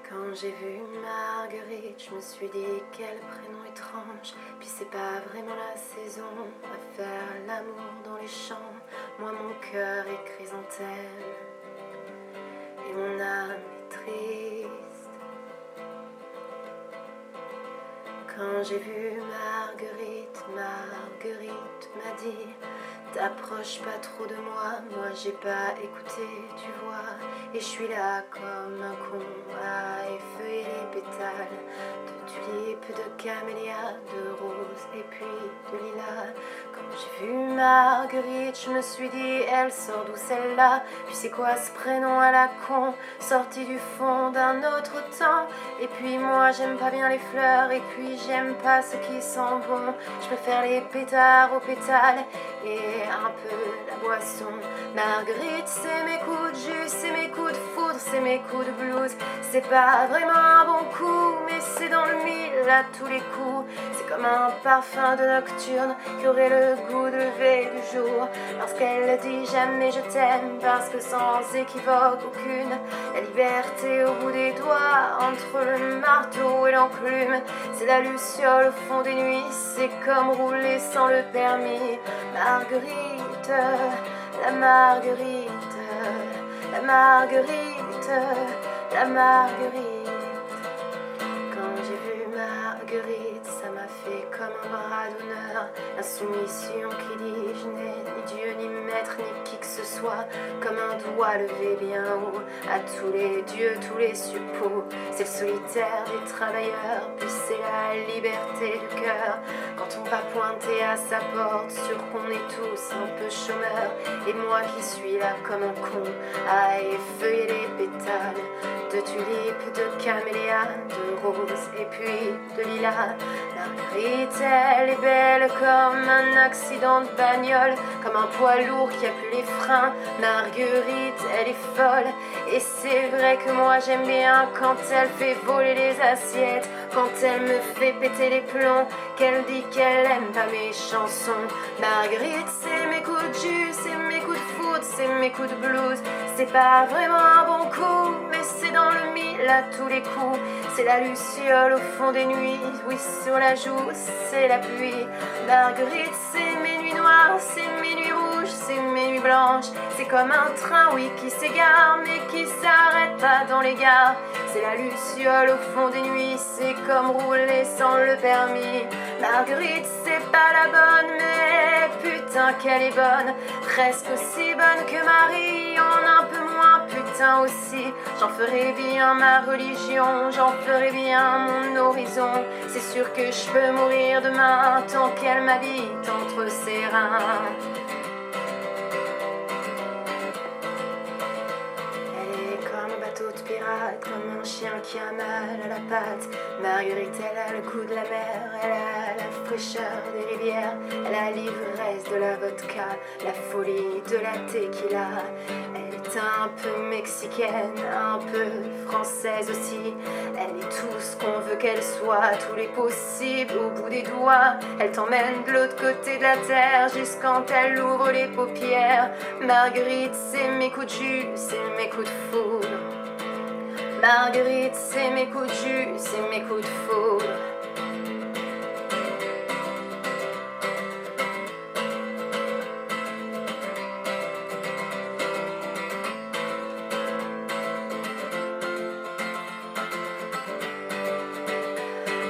Quand j'ai vu Marguerite, je me suis dit quel prénom étrange. Puis c'est pas vraiment la saison à faire l'amour dans les champs. Moi mon cœur est chrysanthème et mon âme est triste. Quand j'ai vu Marguerite, Marguerite m'a dit: t'approches pas trop de moi, moi j'ai pas écouté, tu vois. Et je suis là comme un con à effeuiller les pétales de tulipes, de camélias, de roses et puis de lilas. Quand j'ai vu Marguerite, je me suis dit elle sort d'où celle-là? Puis c'est quoi ce prénom à la con, sorti du fond d'un autre temps? Et puis moi j'aime pas bien les fleurs, et puis j'aime pas ce qui sent bon. Je préfère les pétards aux pétales et un peu la boisson. Marguerite, c'est mes coups de jus, c'est mes coups de foudre, c'est mes coups de blues. C'est pas vraiment un bon coup, mais c'est dans le mille à tous les coups. C'est comme un parfum de nocturne qui aurait le goût de lever du jour. Lorsqu'elle dit jamais je t'aime, parce que sans équivoque aucune, la liberté au bout des doigts, entre le marteau et l'enclume. C'est la luciole au fond des nuits, c'est comme rouler sans le permis. Marguerite, la Marguerite, la Marguerite, la Marguerite. Quand j'ai vu Marguerite, ça m'a fait comme un bras d'honneur, insoumission qui dit je n'ai ni Dieu, ni maître, ni qui que ce soit, comme un doigt levé bien haut à tous les dieux, tous les suppôts. C'est le solitaire des travailleurs, puis c'est la liberté du cœur. Quand on va pointer à sa porte, sûr qu'on est tous un peu chômeurs. Et moi qui suis là comme un con à effeuiller les pétales de tulipes, de camélias, de roses et puis de lilas. Marguerite, elle est belle comme un accident de bagnole, comme un poids lourd qui a plus les freins. Marguerite, elle est folle, et c'est vrai que moi j'aime bien quand elle fait voler les assiettes, quand elle me fait péter les plombs, qu'elle dit qu'elle aime pas mes chansons. Marguerite, c'est mes coups de jus, c'est mes coups de foudre, c'est mes coups de blues. C'est pas vraiment un bon coup, mais c'est dans le mille à tous les coups. C'est la luciole au fond des nuits, oui sur la joue, c'est la pluie. Marguerite, c'est mes nuits noires, c'est mes nuits rouges, c'est mes nuits blanches. C'est comme un train, oui, qui s'égare, mais qui s'arrête pas dans les gares. C'est la luciole au fond des nuits, c'est comme rouler sans le permis. Marguerite, c'est pas la bonne, mais putain qu'elle est bonne. Presque aussi bonne que Marie, en un peu moins putain aussi. J'en ferai bien ma religion, j'en ferai bien mon horizon. C'est sûr que je peux mourir demain, tant qu'elle m'habite entre ses reins. De pirate, comme un chien qui a mal à la patte. Marguerite, elle a le goût de la mer, elle a la fraîcheur des rivières, elle a l'ivresse de la vodka, la folie de la tequila. Elle est un peu mexicaine, un peu française aussi. Elle est tout ce qu'on veut qu'elle soit, tous les possibles au bout des doigts. Elle t'emmène de l'autre côté de la terre, jusqu'en elle ouvre les paupières. Marguerite, c'est mes coups de jus, c'est mes coups de foudre. Marguerite, c'est mes coups de jus, c'est mes coups de foudre.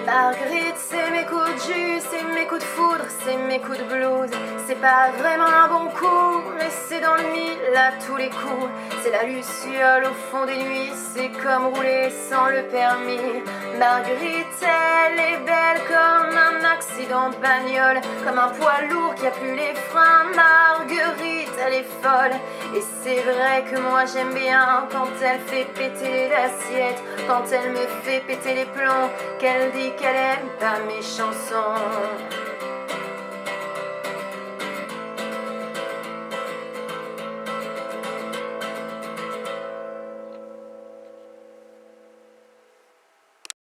Marguerite, c'est mes coups de jus, c'est mes coups de foudre, c'est mes coups de blues. C'est pas vraiment un bon coup, mais c'est dans le mille à tous les coups. C'est la luciole au fond des nuits, c'est comme rouler sans le permis. Marguerite, elle est belle comme un accident de bagnole, comme un poids lourd qui a plus les freins. Marguerite, elle est folle, et c'est vrai que moi j'aime bien quand elle fait péter les assiettes, quand elle me fait péter les plombs, qu'elle dit qu'elle aime pas mes chansons.